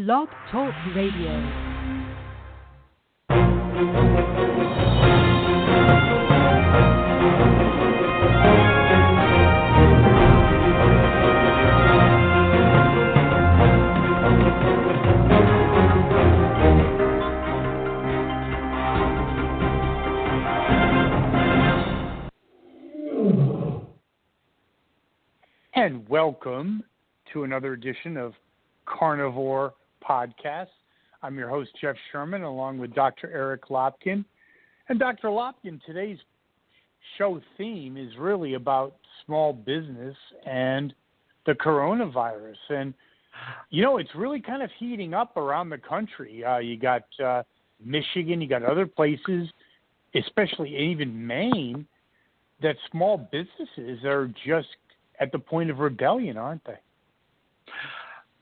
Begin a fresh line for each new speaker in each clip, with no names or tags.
Blog Talk Radio.
And welcome to another edition of Carnivore Podcast. I'm your host, Jeff Sherman, along with Dr. Eric Lopkin. And Dr. Lopkin, today's show theme is really about small business and the coronavirus. And, you know, it's really kind of heating up around the country. You got Michigan, you got other places, especially even Maine, that small businesses are just at the point of rebellion, aren't they?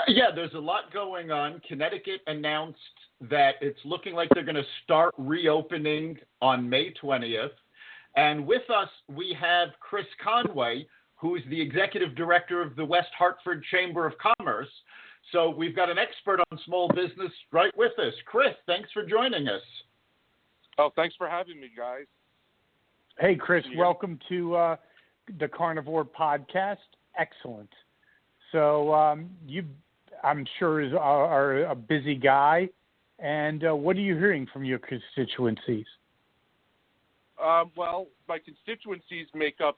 Yeah, there's a lot going on. Connecticut announced that it's looking like they're going to start reopening on May 20th. And with us, we have Chris Conway, who's the executive director of the West Hartford Chamber of Commerce. So we've got an expert on small business right with us. Chris, thanks for joining us.
Oh, thanks for having me, guys.
Hey, Chris, welcome to the Carnivore Podcast. Excellent. So you, I'm sure, are a busy guy. And what are you hearing from your constituencies?
Well, my constituencies make up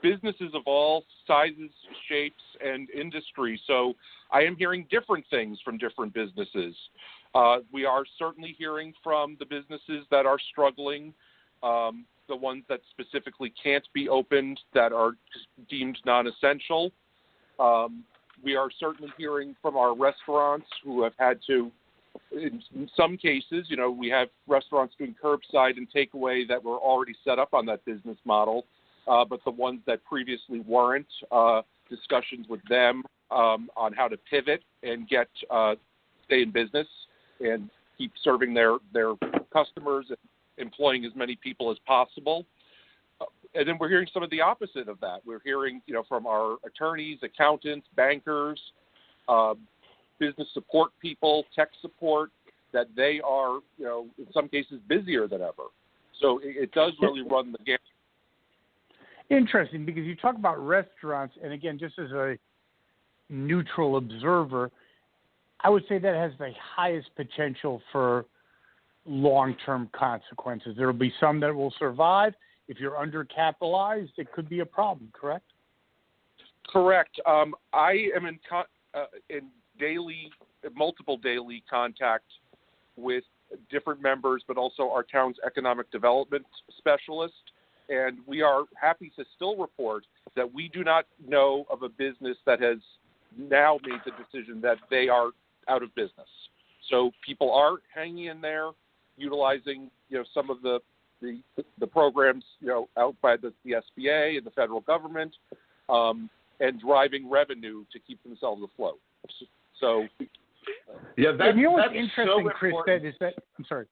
businesses of all sizes, shapes, and industry. So I am hearing different things from different businesses. We are certainly hearing from the businesses that are struggling, the ones that specifically can't be opened, that are deemed non-essential. We are certainly hearing from our restaurants who have had to, in some cases, you know, we have restaurants doing curbside and takeaway that were already set up on that business model, but the ones that previously weren't, discussions with them on how to pivot and get stay in business and keep serving their customers and employing as many people as possible. And then we're hearing some of the opposite of that. We're hearing, you know, from our attorneys, accountants, bankers, business support people, tech support, that they are, you know, in some cases busier than ever. So it does really run the gamut.
Interesting, because you talk about restaurants, and again, just as a neutral observer, I would say that has the highest potential for long-term consequences. There will be some that will survive. If you're undercapitalized, it could be a problem, correct?
Correct. I am in multiple daily contact with different members, but also our town's economic development specialist. And we are happy to still report that we do not know of a business that has now made the decision that they are out of business. So people are hanging in there, utilizing, you know, some of the programs, you know, out by the SBA and the federal government, and driving revenue to keep themselves afloat. So,
yeah, that's,
you know what's
that's
interesting,
so
Chris, said is that, I'm sorry.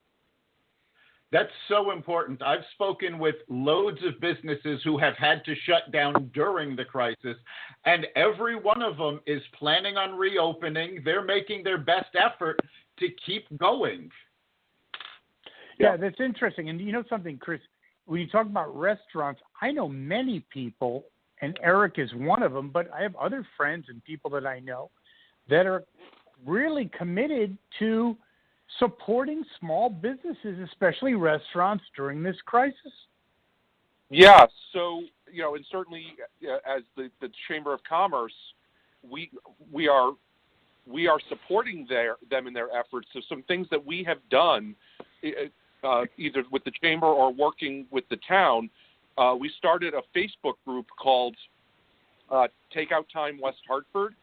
That's so important. I've spoken with loads of businesses who have had to shut down during the crisis, and every one of them is planning on reopening. They're making their best effort to keep going.
Yeah, that's interesting. And you know something, Chris, when you talk about restaurants, I know many people, and Eric is one of them, but I have other friends and people that I know that are really committed to supporting small businesses, especially restaurants, during this crisis.
Yeah, so, you know, and certainly as the Chamber of Commerce, we are supporting them in their efforts. So some things that we have done, either with the Chamber or working with the town, we started a Facebook group called Takeout Time West Hartford.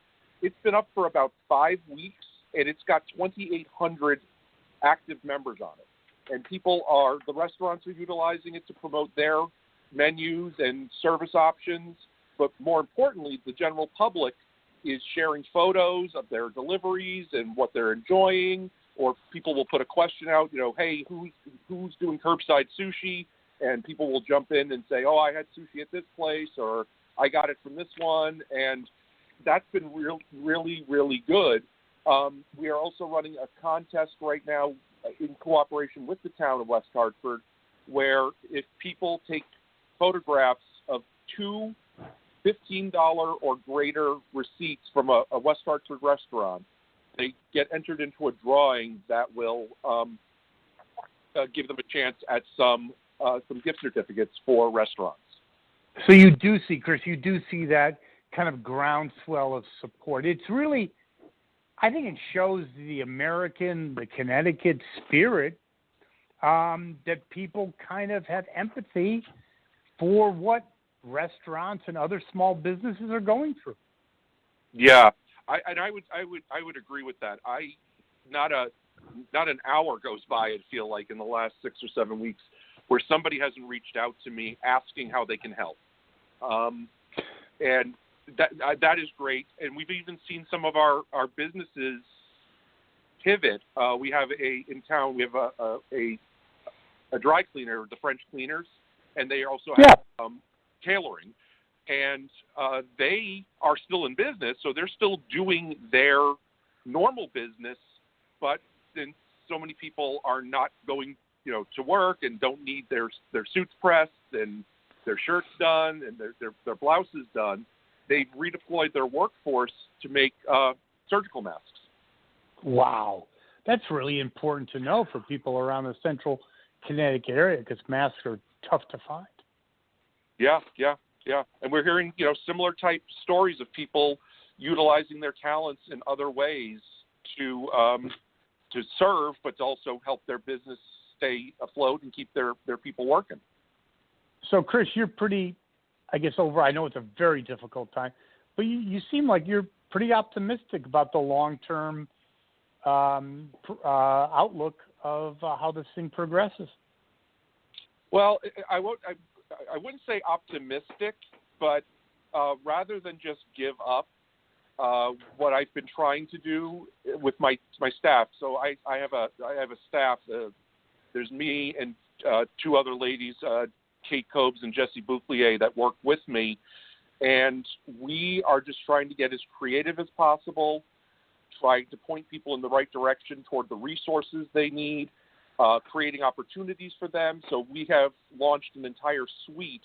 It's been up for about 5 weeks, and it's got 2,800 active members on it. And the restaurants are utilizing it to promote their menus and service options, but more importantly, the general public is sharing photos of their deliveries and what they're enjoying, or people will put a question out, you know, hey, who's doing curbside sushi? And people will jump in and say, oh, I had sushi at this place, or I got it from this one. And that's been really, really good. We are also running a contest right now in cooperation with the town of West Hartford, where if people take photographs of two $15 or greater receipts from a West Hartford restaurant, they get entered into a drawing that will give them a chance at some gift certificates for restaurants.
So you do see, Chris, that kind of groundswell of support. It's really, I think it shows the Connecticut spirit, that people kind of have empathy for what restaurants and other small businesses are going through.
Yeah, I would agree with that. Not an hour goes by, I feel like, in the last 6 or 7 weeks where somebody hasn't reached out to me asking how they can help. And that is great. And we've even seen some of our businesses pivot. We have in town, we have a dry cleaner, the French Cleaners, and they also have tailoring. And they are still in business, so they're still doing their normal business, but since so many people are not going, to work and don't need their suits pressed and their shirts done and their blouses done, they've redeployed their workforce to make surgical masks.
Wow. That's really important to know for people around the central Connecticut area, because masks are tough to find.
Yeah. And we're hearing, similar type stories of people utilizing their talents in other ways to serve, but to also help their business stay afloat and keep their people working.
So, Chris, you're pretty, I know it's a very difficult time, but you seem like you're pretty optimistic about the long-term outlook of how this thing progresses.
Well, I wouldn't say optimistic, but rather than just give up, what I've been trying to do with my staff. So I have a staff. There's me and two other ladies, Kate Cobes and Jessie Bouclier, that work with me, and we are just trying to get as creative as possible, trying to point people in the right direction toward the resources they need, creating opportunities for them. So we have launched an entire suite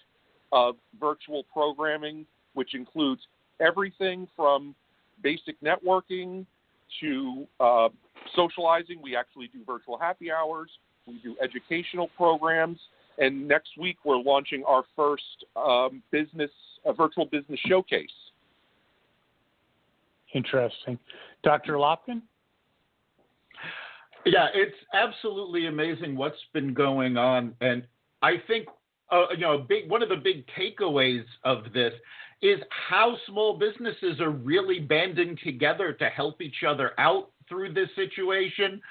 of virtual programming, which includes everything from basic networking to socializing. We actually do virtual happy hours. We do educational programs. And next week, we're launching our first virtual business showcase. Interesting.
Dr. Lopkin?
Yeah, it's absolutely amazing what's been going on. And I think, one of the big takeaways of this is how small businesses are really banding together to help each other out through this situation,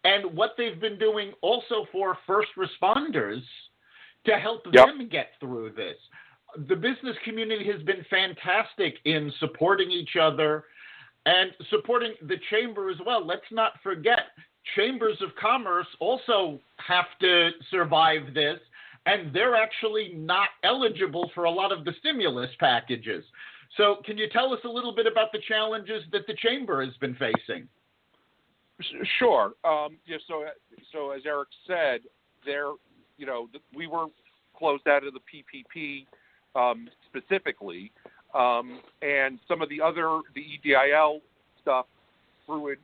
and what they've been doing also for first responders to help them get through this. The business community has been fantastic in supporting each other and supporting the chamber as well. Let's not forget, chambers of commerce also have to survive this, and they're actually not eligible for a lot of the stimulus packages. So can you tell us a little bit about the challenges that the chamber has been facing?
Sure. So as Eric said, we were closed out of the PPP specifically, and some of the EDIL stuff through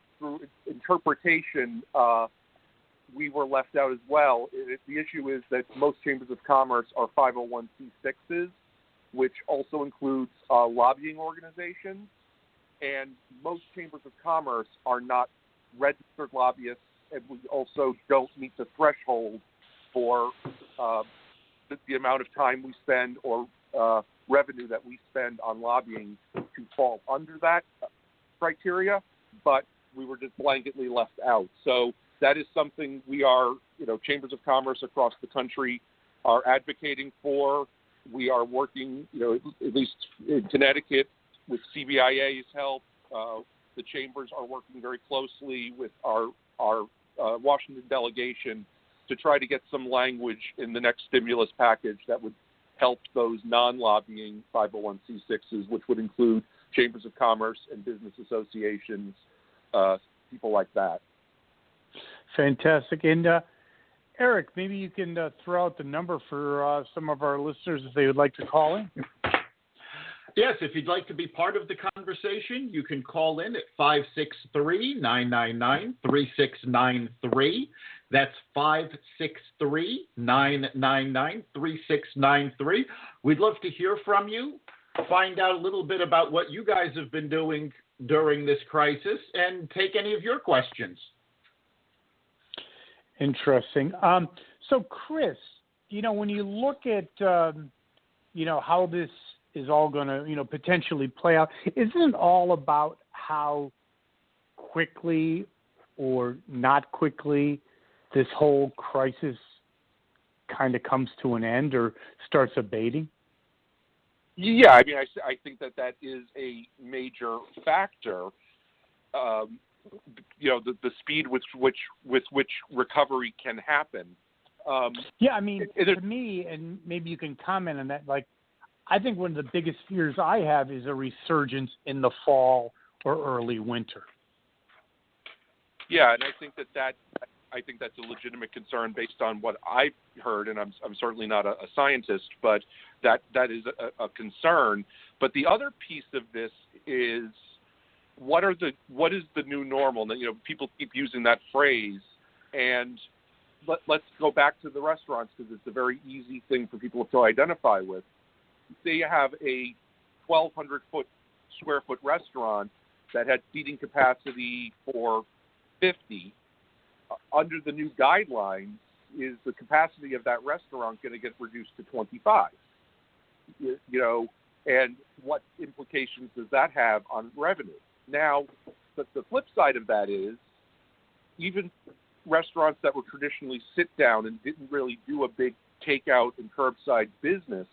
interpretation, we were left out as well. The issue is that most chambers of commerce are 501c6s, which also includes lobbying organizations, and most chambers of commerce are not registered lobbyists, and we also don't meet the threshold for the amount of time we spend or revenue that we spend on lobbying to fall under that criteria, but we were just blanketly left out. So that is something we are, chambers of commerce across the country are advocating for. We are working, at least in Connecticut, with CBIA's help. The chambers are working very closely with our Washington delegation to try to get some language in the next stimulus package that would help those non-lobbying 501c6s, which would include chambers of commerce and business associations, people like that.
Fantastic. And Eric, maybe you can throw out the number for some of our listeners if they would like to call in.
Yes, if you'd like to be part of the conversation, you can call in at 563-999-3693. That's 563-999-3693. We'd love to hear from you, find out a little bit about what you guys have been doing during this crisis, and take any of your questions. Interesting.
So, Chris, when you look at, how this is all going to, potentially play out, isn't it all about how quickly or not quickly this whole crisis kind of comes to an end or starts abating?
Yeah, I mean, I think that is a major factor. The speed with which recovery can happen.
To me, and maybe you can comment on that, I think one of the biggest fears I have is a resurgence in the fall or early winter.
Yeah, and I think that's a legitimate concern based on what I've heard, and I'm certainly not a scientist, but that is a concern. But the other piece of this is what is the new normal? People keep using that phrase, and let's go back to the restaurants because it's a very easy thing for people to identify with. They have a 1,200 square foot restaurant that had seating capacity for 50. Under the new guidelines, is the capacity of that restaurant going to get reduced to 25? And what implications does that have on revenue? Now, the flip side of that is even restaurants that were traditionally sit down and didn't really do a big takeout and curbside business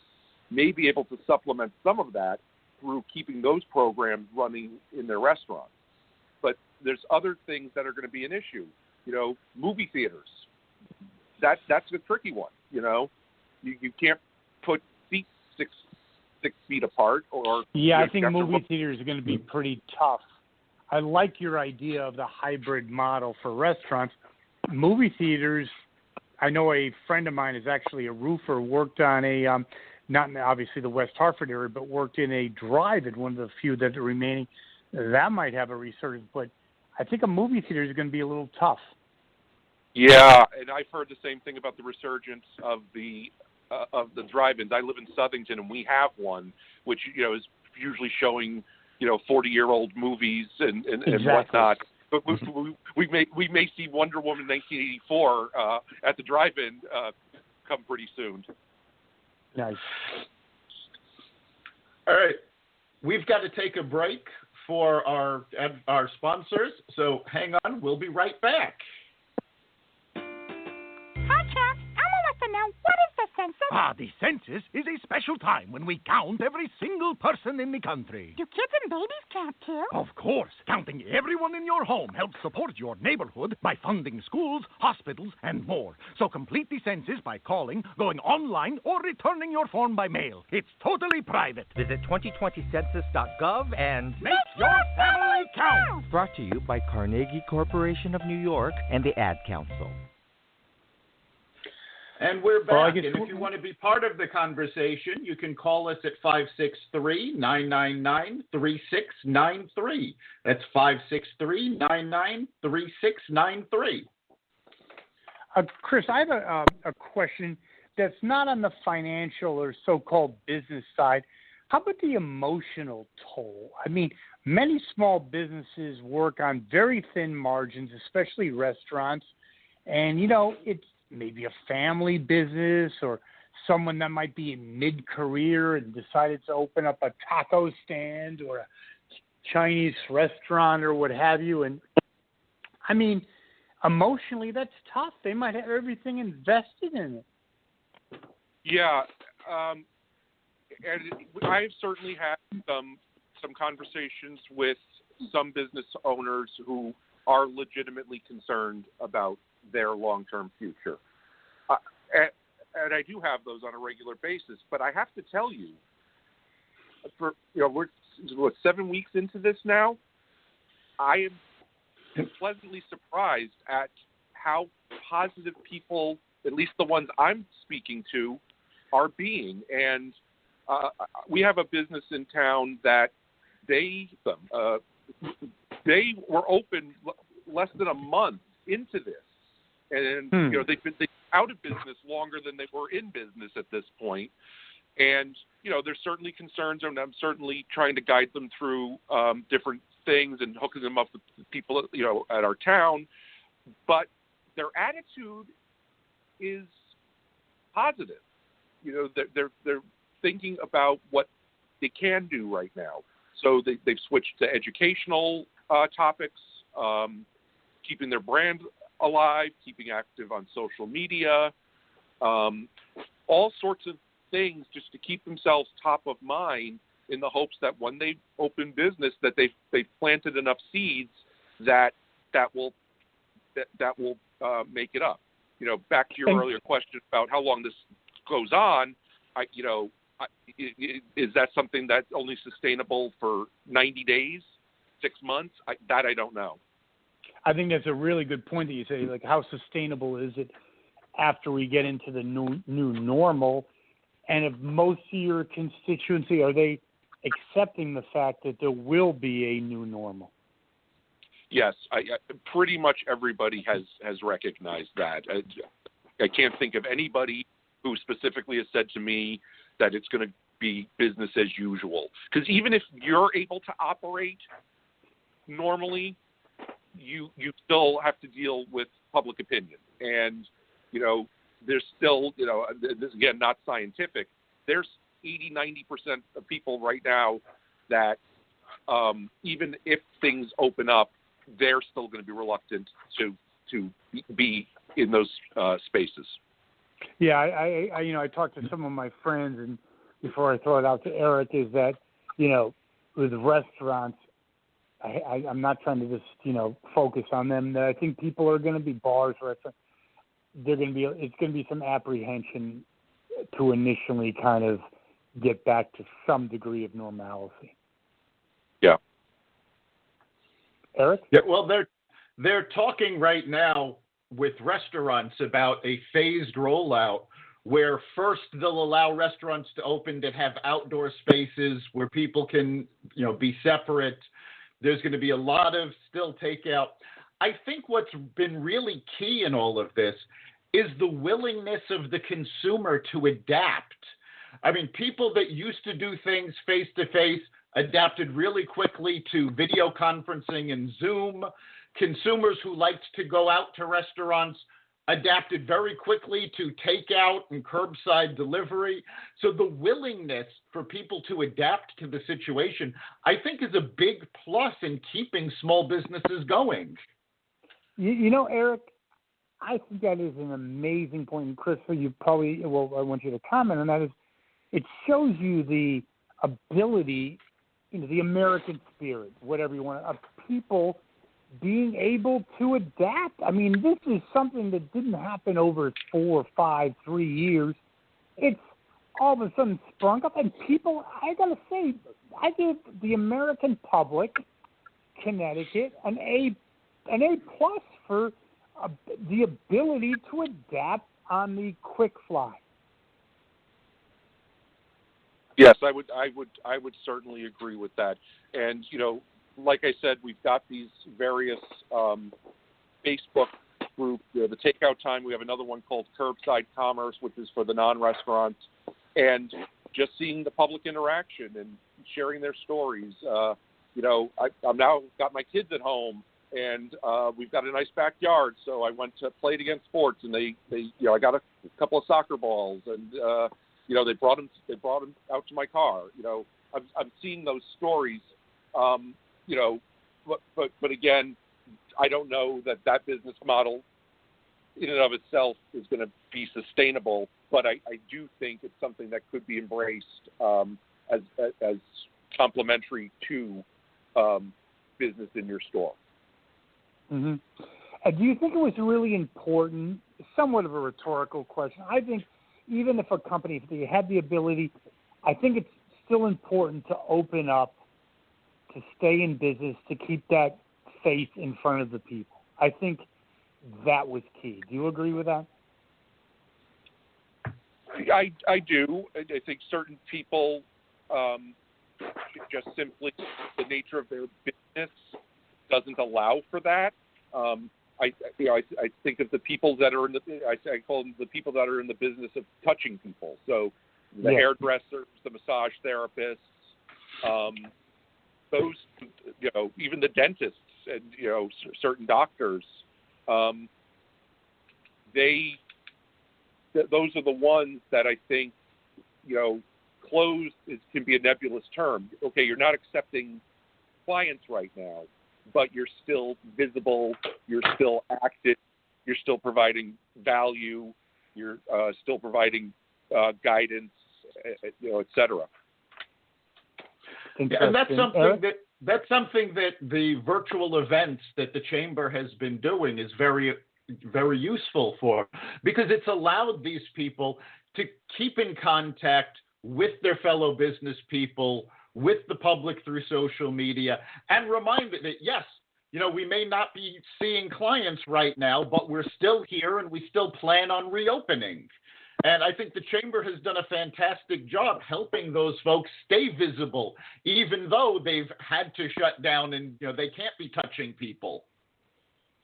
may be able to supplement some of that through keeping those programs running in their restaurants. But there's other things that are going to be an issue. Movie theaters. That's a tricky one. You can't put seats six feet apart.
I think movie theaters are going to be pretty tough. I like your idea of the hybrid model for restaurants. Movie theaters, I know a friend of mine is actually a roofer, worked on a, not in obviously the West Hartford area, but worked in a drive-in, one of the few that are remaining. That might have a resurgence, but I think a movie theater is going to be a little tough.
Yeah, and I've heard the same thing about the resurgence of the drive-ins. I live in Southington, and we have one, which is usually showing 40-year-old movies and
exactly.
whatnot. But we may see Wonder Woman 1984 at the drive-in come pretty soon.
Nice.
All right, we've got to take a break for our sponsors, so hang on. We'll be right back.
Hi, Chuck. Elmo wants to know, what is the census?
The census is a special time when we count every single person in the country.
Do kids and babies count, too?
Of course. Counting everyone in your home helps support your neighborhood by funding schools, hospitals, and more. So complete the census by calling, going online, or returning your form by mail. It's totally private.
Visit 2020census.gov and
make your family count.
Brought to you by Carnegie Corporation of New York and the Ad Council.
And we're back, and if you want to be part of the conversation, you can call us at 563-999-3693. That's 563-999-3693.
Chris, I have a question that's not on the financial or so-called business side. How about the emotional toll? I mean, many small businesses work on very thin margins, especially restaurants, and, it's maybe a family business or someone that might be in mid-career and decided to open up a taco stand or a Chinese restaurant or what have you. And, I mean, emotionally, that's tough. They might have everything invested in it.
Yeah, and I've certainly had some conversations with some business owners who are legitimately concerned about their long-term future. And I do have those on a regular basis, but I have to tell you, we're 7 weeks into this now. I am pleasantly surprised at how positive people, at least the ones I'm speaking to, are being. And we have a business in town that they were open less than a month into this. And, they've been out of business longer than they were in business at this point. And, there's certainly concerns, and I'm certainly trying to guide them through different things and hooking them up with people, at our town. But their attitude is positive. They're thinking about what they can do right now. So they've switched to educational topics, keeping their brand alive, keeping active on social media, all sorts of things just to keep themselves top of mind in the hopes that when they open business that they've planted enough seeds that will make it up. Back to your earlier question about how long this goes on, is that something that's only sustainable for 90 days, 6 months? I don't know.
I think that's a really good point that you say, like, how sustainable is it after we get into the new normal? And if most of your constituency, are they accepting the fact that there will be a new normal?
Yes, pretty much everybody has recognized that. I can't think of anybody who specifically has said to me that it's going to be business as usual. Because even if you're able to operate normally, you still have to deal with public opinion. And, there's still, this is, again, not scientific, there's 80-90% of people right now that even if things open up, they're still going to be reluctant to be in those spaces.
Yeah, I talked to some of my friends, and before I throw it out to Eric, is that, with restaurants, I'm not trying to just, focus on them. I think people are going to be bars, restaurants. It's going to be some apprehension to initially kind of get back to some degree of normalcy.
Yeah.
Eric?
Yeah, well, they're talking right now with restaurants about a phased rollout where first they'll allow restaurants to open that have outdoor spaces where people can, be separate. There's going to be a lot of still takeout. I think what's been really key in all of this is the willingness of the consumer to adapt. I mean, people that used to do things face-to-face adapted really quickly to video conferencing and Zoom. Consumers who liked to go out to restaurants adapted very quickly to takeout and curbside delivery. So the willingness for people to adapt to the situation, I think, is a big plus in keeping small businesses going.
Eric, I think that is an amazing point. And Chris, you probably, I want you to comment on that. Is it shows you the ability, the American spirit, whatever you want, of people being able to adapt. I mean, this is something that didn't happen over 4, 5, 3 years. It's all of a sudden sprung up, and people, I got to say, I give the American public, Connecticut, an A plus for the ability to adapt on the quick fly.
Yes, I would certainly agree with that. And, like I said, we've got these various Facebook groups. The Takeout Time, we have another one called Curbside Commerce, which is for the non-restaurants. And just seeing the public interaction and sharing their stories. I'm now got my kids at home, and we've got a nice backyard. So I went to play against sports, and they I got a couple of soccer balls, and they brought them out to my car. I'm seeing those stories. But again, I don't know that business model in and of itself is going to be sustainable, but I do think it's something that could be embraced as complementary to business in your store.
Mm-hmm. Do you think it was really important, somewhat of a rhetorical question, I think even if a company, if they had the ability, I think it's still important to open up, to stay in business, to keep that faith in front of the people. I think that was key. Do you agree with that?
I do. I think certain people just simply the nature of their business doesn't allow for that. I think of the people that are in I call them the people that are in the business of touching people. So the hairdressers, the massage therapists, those, even the dentists and, certain doctors, those are the ones that I think, closed can be a nebulous term. Okay, you're not accepting clients right now, but you're still visible, you're still active, you're still providing value, you're still providing guidance, et cetera.
Yeah, and that's something that the virtual events that the Chamber has been doing is very, very useful for, because it's allowed these people to keep in contact with their fellow business people, with the public through social media, and remind that, yes, we may not be seeing clients right now, but we're still here and we still plan on reopening. And I think the Chamber has done a fantastic job helping those folks stay visible, even though they've had to shut down and they can't be touching people.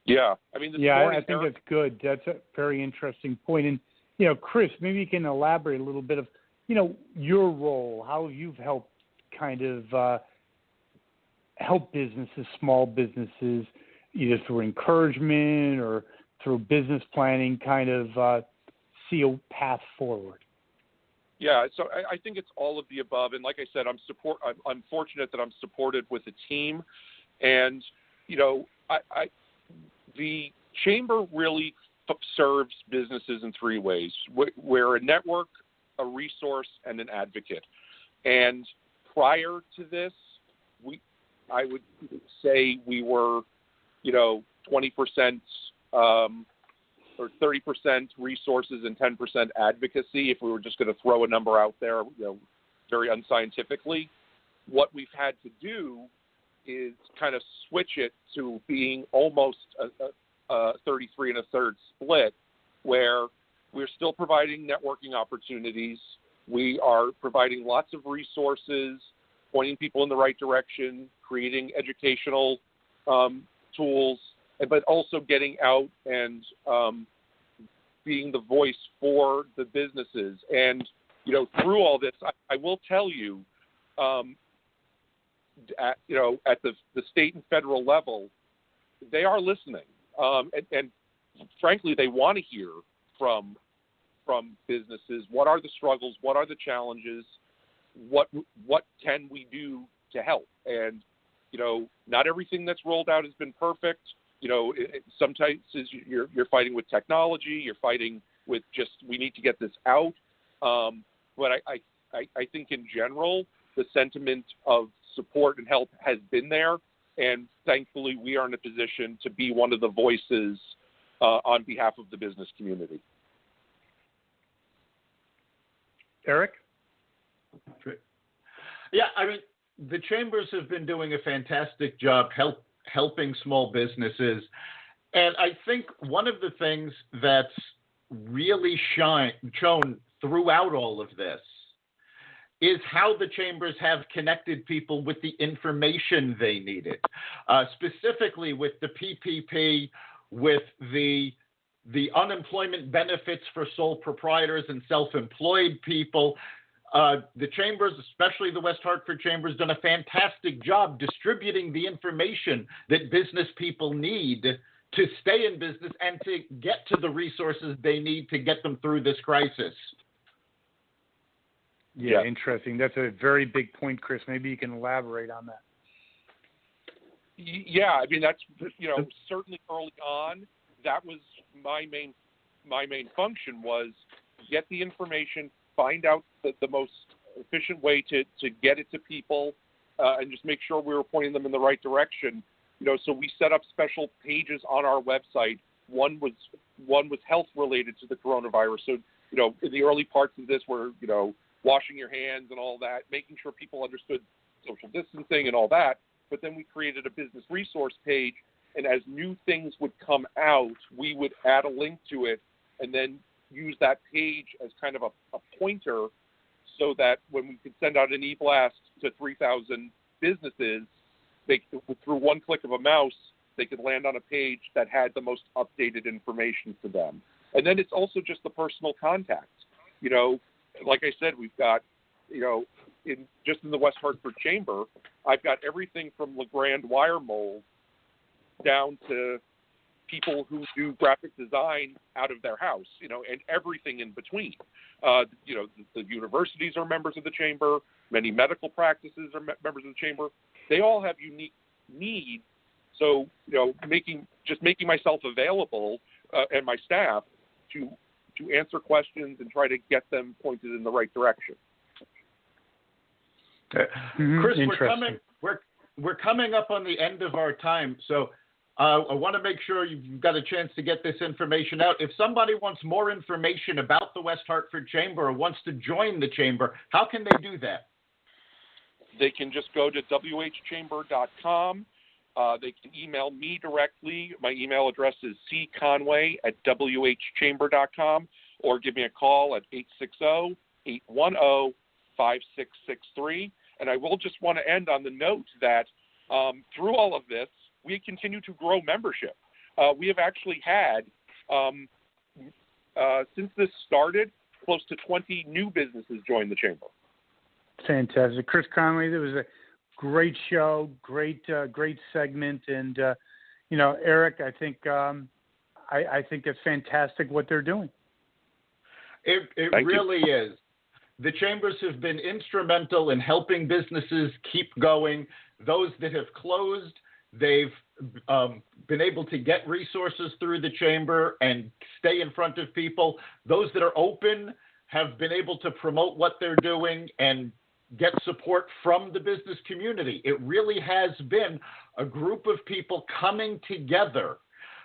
Yeah, I think
that's good. That's a very interesting point. And Chris, maybe you can elaborate a little bit of your role, how you've helped kind of help businesses, small businesses, either through encouragement or through business planning, kind of see a path forward.
Yeah, so I think it's all of the above, and like I said, I'm fortunate that I'm supported with a team, and the Chamber really serves businesses in three ways. We're a network, a resource, and an advocate. And prior to this, I would say we were, 20% or 30% resources and 10% advocacy, if we were just going to throw a number out there, very unscientifically. What we've had to do is kind of switch it to being almost a 33 1/3 split, where we're still providing networking opportunities. We are providing lots of resources, pointing people in the right direction, creating educational tools, but also getting out and being the voice for the businesses. And, through all this, I will tell you, at the state and federal level, they are listening. And frankly, they want to hear from businesses. What are the struggles? What are the challenges? What can we do to help? And, not everything that's rolled out has been perfect. Sometimes you're fighting with technology. You're fighting with just, we need to get this out. But I think in general, the sentiment of support and help has been there. And thankfully, we are in a position to be one of the voices on behalf of the business community.
Eric?
Yeah, the Chambers have been doing a fantastic job helping small businesses. And I think one of the things that's really shown throughout all of this is how the Chambers have connected people with the information they needed, specifically with the PPP, with the unemployment benefits for sole proprietors and self-employed people. The Chambers, especially the West Hartford Chambers, done a fantastic job distributing the information that business people need to stay in business and to get to the resources they need to get them through this crisis.
Yeah, interesting. That's a very big point, Chris. Maybe you can elaborate on that.
Yeah, that's, certainly early on, that was my main function was get the information, find out the most efficient way to get it to people, and just make sure we were pointing them in the right direction. So we set up special pages on our website. One was health related to the coronavirus. So, in the early parts of this were, washing your hands and all that, making sure people understood social distancing and all that. but then we created a business resource page, and as new things would come out, we would add a link to it and then use that page as kind of a pointer so that when we could send out an e-blast to 3,000 businesses, through one click of a mouse, they could land on a page that had the most updated information for them. And then it's also just the personal contact. You know, like I said, we've got, you know, in the West Hartford Chamber, I've got everything from LeGrand wire mold down to people who do graphic design out of their house, you know, and everything in between. You know, the universities are members of the chamber. Many medical practices are members of the chamber. They all have unique needs. So, you know, making myself available and my staff to answer questions and try to get them pointed in the right direction.
Chris, we're coming up on the end of our time, so I want to make sure you've got a chance to get this information out. If somebody wants more information about the West Hartford Chamber or wants to join the chamber, how can they do that?
They can just go to whchamber.com. They can email me directly. My email address is cconway@whchamber.com, or give me a call at 860-810-5663. And I will just want to end on the note that through all of this, we continue to grow membership. We have actually had, since this started, close to 20 new businesses join the chamber.
Fantastic. Chris Conway, there was a great show, great segment. And, you know, Eric, I think it's fantastic what they're doing.
It really is. The chambers have been instrumental in helping businesses keep going. Those that have closed, they've been able to get resources through the chamber and stay in front of people. Those that are open have been able to promote what they're doing and get support from the business community. It really has been a group of people coming together.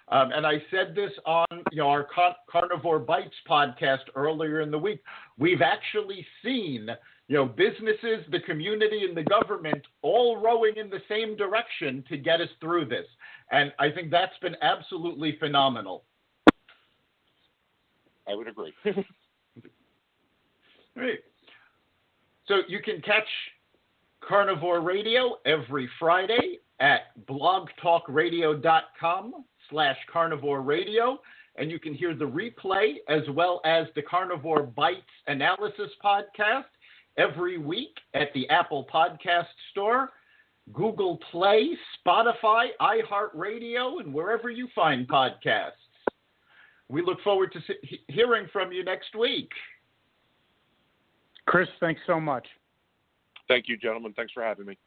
And I said this on our Carnivore Bites podcast earlier in the week. We've actually seen businesses, the community, and the government all rowing in the same direction to get us through this. And I think that's been absolutely phenomenal.
I would agree.
Great. So you can catch Carnivore Radio every Friday at blogtalkradio.com/Carnivore Radio. And you can hear the replay as well as the Carnivore Bites Analysis podcast every week at the Apple Podcast Store, Google Play, Spotify, iHeartRadio, and wherever you find podcasts. We look forward to hearing from you next week.
Chris, thanks so much.
Thank you, gentlemen. Thanks for having me.